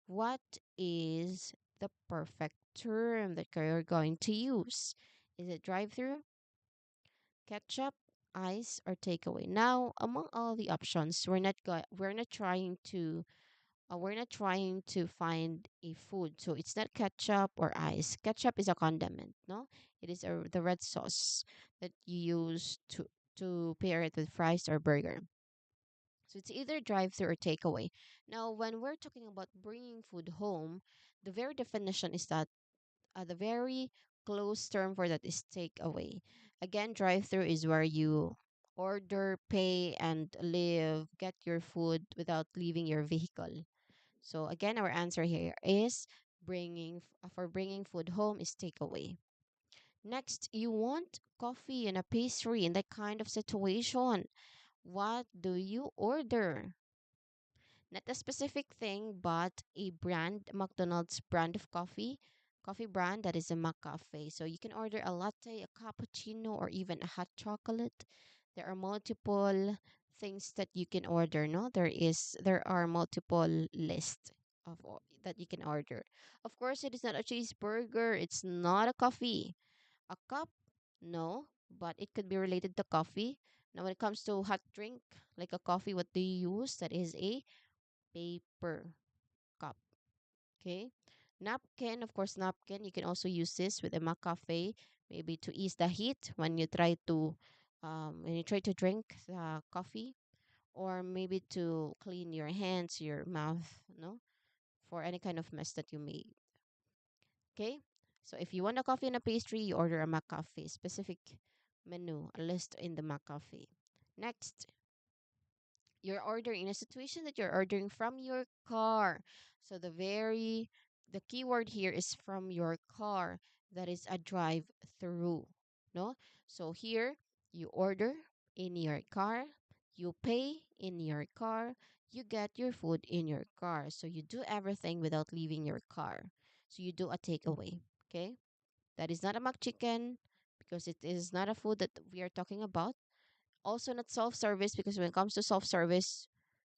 A: what is the perfect term that you're going to use? Is it drive through, ketchup, ice, or takeaway? Now, among all the options, we're not trying to find a food. So it's not ketchup or ice. Ketchup is a condiment, no? It is the red sauce that you use to pair it with fries or burger. So it's either drive-through or takeaway. Now, when we're talking about bringing food home, the very definition is that the very close term for that is takeaway. Again, drive-through is where you order, pay, and live, get your food without leaving your vehicle. So again, our answer here is bringing food home is takeaway. Next, you want coffee and a pastry in that kind of situation. What do you order? Not a specific thing, but a brand, McDonald's brand of coffee brand that is a McCafe. So you can order a latte, a cappuccino, or even a hot chocolate. There are multiple things that you can order. No, there are multiple lists that you can order. Of course, it is not a cheeseburger. It's not a coffee. A cup, no, but it could be related to coffee. Now, when it comes to hot drink, like a coffee, what do you use? That is a paper cup. Okay. Napkin, of course, napkin. You can also use this with a McCafe, maybe to ease the heat when you try to drink the coffee, or maybe to clean your hands, your mouth, no, for any kind of mess that you made. Okay. So if you want a coffee and a pastry, you order a McCafe specific menu, a list in the McCafe. Next, you're ordering in a situation that you're ordering from your car. So the keyword here is from your car. That is a drive through. No? So here you order in your car, you pay in your car, you get your food in your car. So you do everything without leaving your car. So you do a takeaway. Okay? That is not a McChicken because it is not a food that we are talking about. Also not self-service because when it comes to self-service,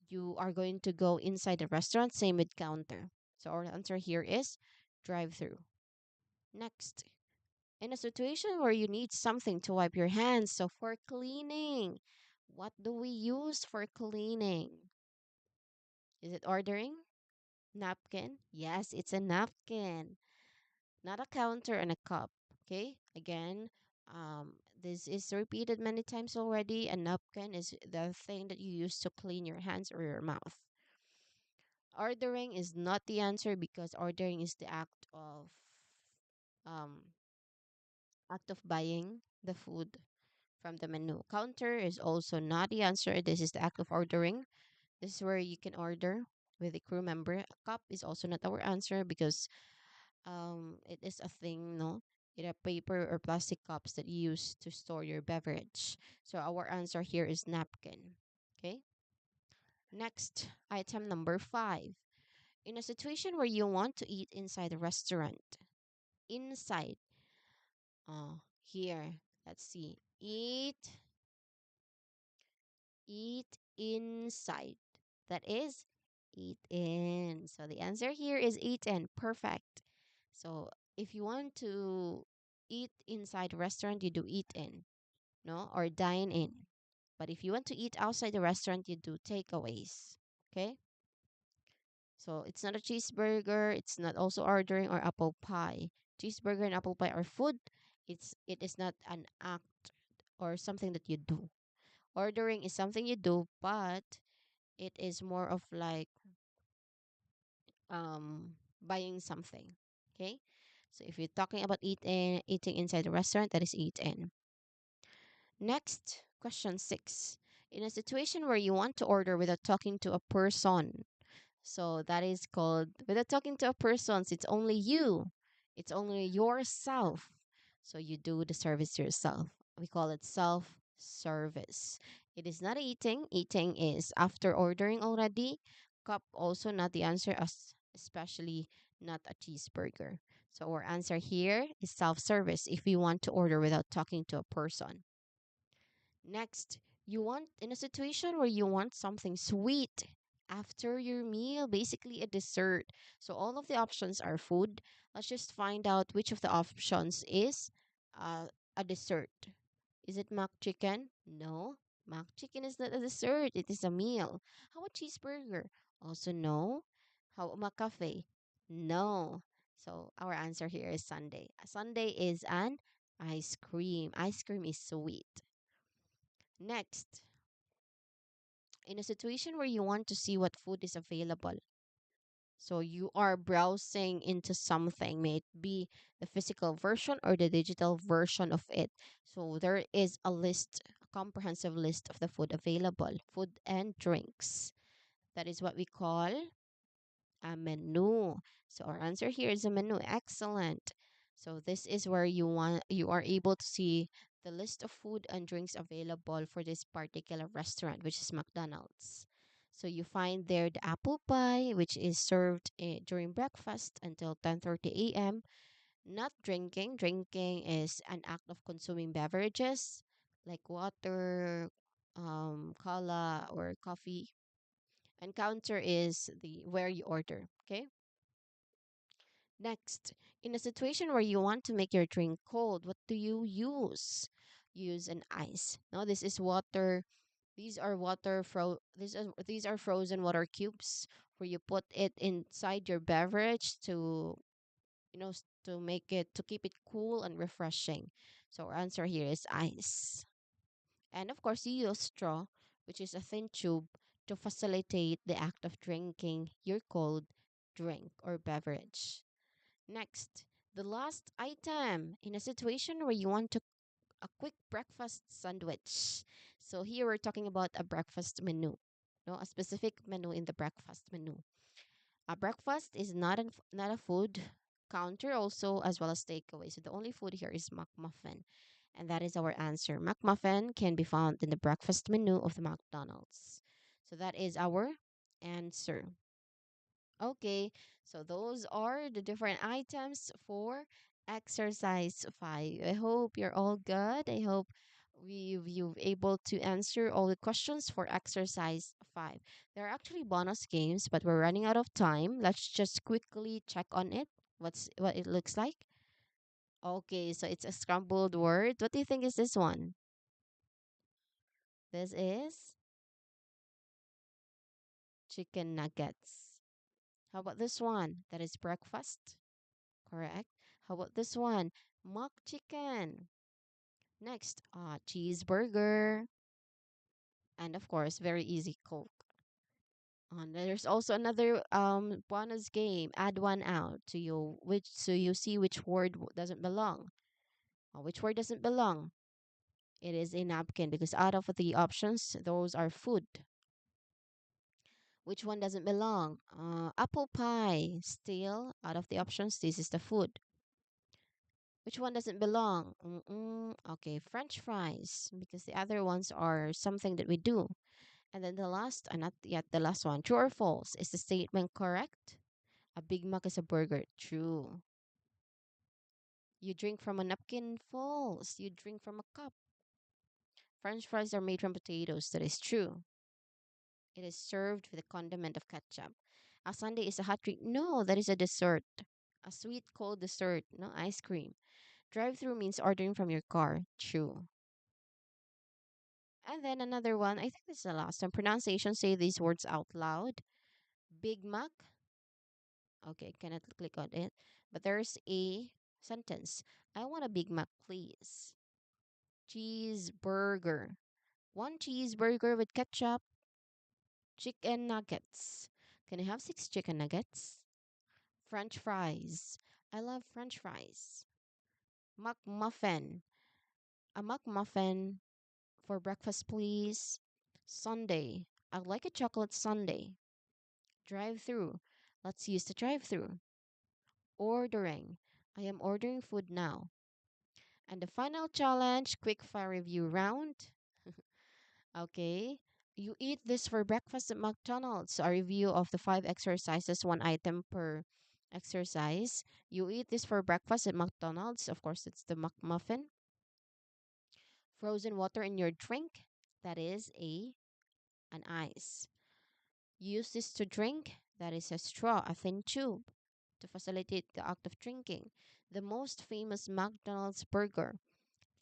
A: you are going to go inside the restaurant, same with counter. So our answer here is drive through. Next, in a situation where you need something to wipe your hands, so for cleaning, what do we use for cleaning? Is it ordering? Napkin? Yes, it's a napkin, not a counter and a cup. Okay, again, this is repeated many times already. A napkin is the thing that you use to clean your hands or your mouth. Ordering is not the answer because ordering is the um act of buying the food from the menu. Counter is also not the answer. This is the act of ordering. This is where you can order with a crew member. A cup is also not our answer because it is a thing, no? It a paper or plastic cups that you use to store your beverage. So our answer here is napkin. Okay. Next, item number 5. In a situation where you want to eat inside a restaurant, inside, here, let's see, eat inside. That is eat in. So the answer here is eat in. Perfect. So if you want to eat inside a restaurant, you do eat in, no, or dine in. But if you want to eat outside the restaurant, you do takeaways. Okay. So it's not a cheeseburger. It's not also ordering or apple pie. Cheeseburger and apple pie are food. It is not an act or something that you do. Ordering is something you do, but it is more of like buying something. Okay. So if you're talking about eating inside a restaurant, that is eat in. Next, question 6. In a situation where you want to order without talking to a person, so that is called without talking to a person. It's only you. It's only yourself. So you do the service yourself. We call it self-service. It is not eating. Eating is after ordering already. Cup also not the answer as especially not a cheeseburger. So our answer here is self-service if you want to order without talking to a person. Next, you want in a situation where you want something sweet after your meal, basically a dessert. So all of the options are food. Let's just find out which of the options is uh, a dessert. Is it mock chicken? No. Mock chicken is not a dessert, it is a meal. How about cheeseburger? Also no. How about cafe? No. So our answer here is Sunday. A Sunday is an ice cream. Ice cream is sweet. Next, in a situation where you want to see what food is available. So you are browsing into something, may it be the physical version or the digital version of it. So there is a list, a comprehensive list of the food available, food and drinks. That is what we call a menu. So our answer here is a menu. Excellent. So this is where you are able to see the list of food and drinks available for this particular restaurant, which is McDonald's. So you find there the apple pie, which is served during breakfast until 10:30 a.m. Not drinking. Drinking is an act of consuming beverages like water, cola, or coffee, and counter is the where you order. Okay. Next, in a situation where you want to make your drink cold, what do you use? Use an ice. No, this is water. These are frozen water cubes where you put it inside your beverage to to make it to keep it cool and refreshing. So our answer here is ice. And of course, you use straw, which is a thin tube, to facilitate the act of drinking your cold drink or beverage. Next, the last item in a situation where you want to a quick breakfast sandwich. So here we're talking about a breakfast menu. No, a specific menu in the breakfast menu. A breakfast is not a food counter also as well as takeaway. So the only food here is McMuffin. And that is our answer. McMuffin can be found in the breakfast menu of the McDonald's. So that is our answer. Okay, so those are the different items for exercise 5. I hope you're all good. I hope you've able to answer all the questions for exercise 5. There are actually bonus games, but we're running out of time. Let's just quickly check on it. What it looks like. Okay, so it's a scrambled word. What do you think is this one? This is chicken nuggets. How about this one? That is breakfast. Correct. How about this one? Mock chicken. Next, cheeseburger. And of course, very easy Coke. And there's also another bonus game. Add one out to you, which so you see which word doesn't belong. Which word doesn't belong? It is a napkin because out of the options, those are food. Which one doesn't belong? Apple pie. Still, out of the options, this is the food. Which one doesn't belong? Okay, French fries, because the other ones are something that we do. And then the last, not yet the last one, true or false? Is the statement correct? A Big Mac is a burger. True. You drink from a napkin. False. You drink from a cup. French fries are made from potatoes. That is true. It is served with a condiment of ketchup. A sundae is a hot drink. No, that is a dessert. A sweet cold dessert. No ice cream. Drive through means ordering from your car. True. And then another one, I think this is the last one. Pronunciation, say these words out loud. Big Mac. Okay, cannot click on it. But there's a sentence. I want a Big Mac, please. Cheeseburger. One cheeseburger with ketchup. Chicken nuggets. Can I have 6 chicken nuggets? French fries. I love French fries. McMuffin. A McMuffin for breakfast, please. Sunday. I'd like a chocolate sundae. Drive through. Let's use the drive through. Ordering. I am ordering food now. And the final challenge, quick fire review round. Okay. You eat this for breakfast at McDonald's. A review of the 5 exercises, one item per exercise. You eat this for breakfast at McDonald's. Of course, it's the McMuffin. Frozen water in your drink. That is an ice. Use this to drink. That is a straw, a thin tube, to facilitate the act of drinking. The most famous McDonald's burger.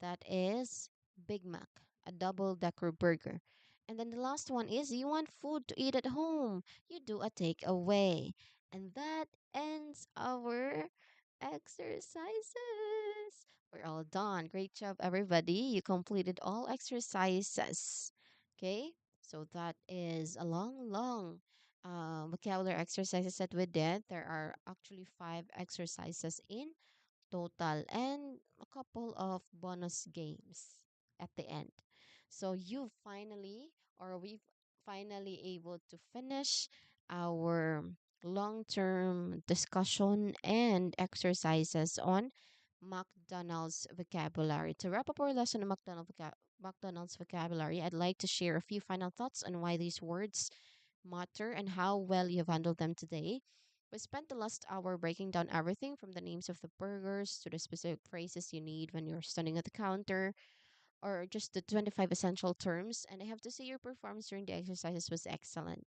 A: That is Big Mac, a double decker burger. And then the last one is you want food to eat at home. You do a takeaway. And that ends our exercises. We're all done. Great job, everybody. You completed all exercises. Okay? So that is a long vocabulary exercises that we did. There are actually 5 exercises in total and a couple of bonus games at the end. So you finally, or we finally able to finish our long-term discussion and exercises on McDonald's vocabulary. To wrap up our lesson on McDonald's vocabulary, I'd like to share a few final thoughts on why these words matter and how well you've handled them today. We spent the last hour breaking down everything from the names of the burgers to the specific phrases you need when you're standing at the counter, or just the 25 essential terms. And I have to say, your performance during the exercises was excellent.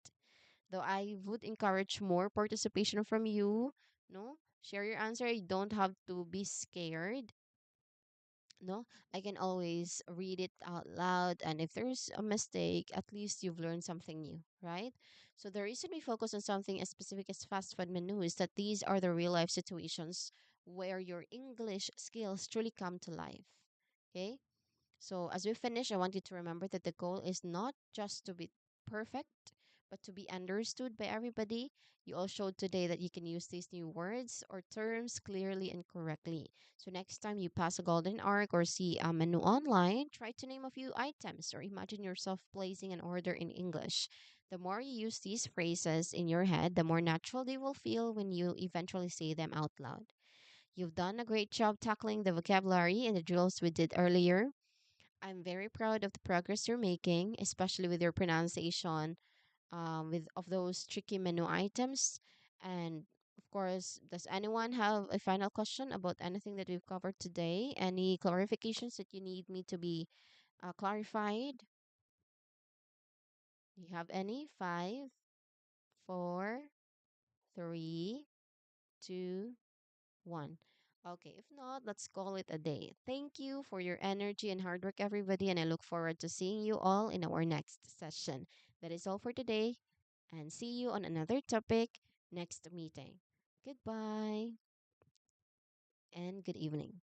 A: Though I would encourage more participation from you. No, share your answer. You don't have to be scared. No, I can always read it out loud, and if there's a mistake, at least you've learned something new, right? So the reason we focus on something as specific as fast food menu is that these are the real life situations where your English skills truly come to life. Okay, so, as we finish, I want you to remember that the goal is not just to be perfect, but to be understood by everybody. You all showed today that you can use these new words or terms clearly and correctly. So, next time you pass a golden arc or see a menu online, try to name a few items or imagine yourself placing an order in English. The more you use these phrases in your head, the more natural they will feel when you eventually say them out loud. You've done a great job tackling the vocabulary and the drills we did earlier. I'm very proud of the progress you're making, especially with your pronunciation, with of those tricky menu items. And of course, does anyone have a final question about anything that we've covered today? Any clarifications that you need me to be clarified? Do you have any? 5, 4, 3, 2, 1. Okay, if not, let's call it a day. Thank you for your energy and hard work, everybody, and I look forward to seeing you all in our next session. That is all for today, and see you on another topic next meeting. Goodbye and good evening.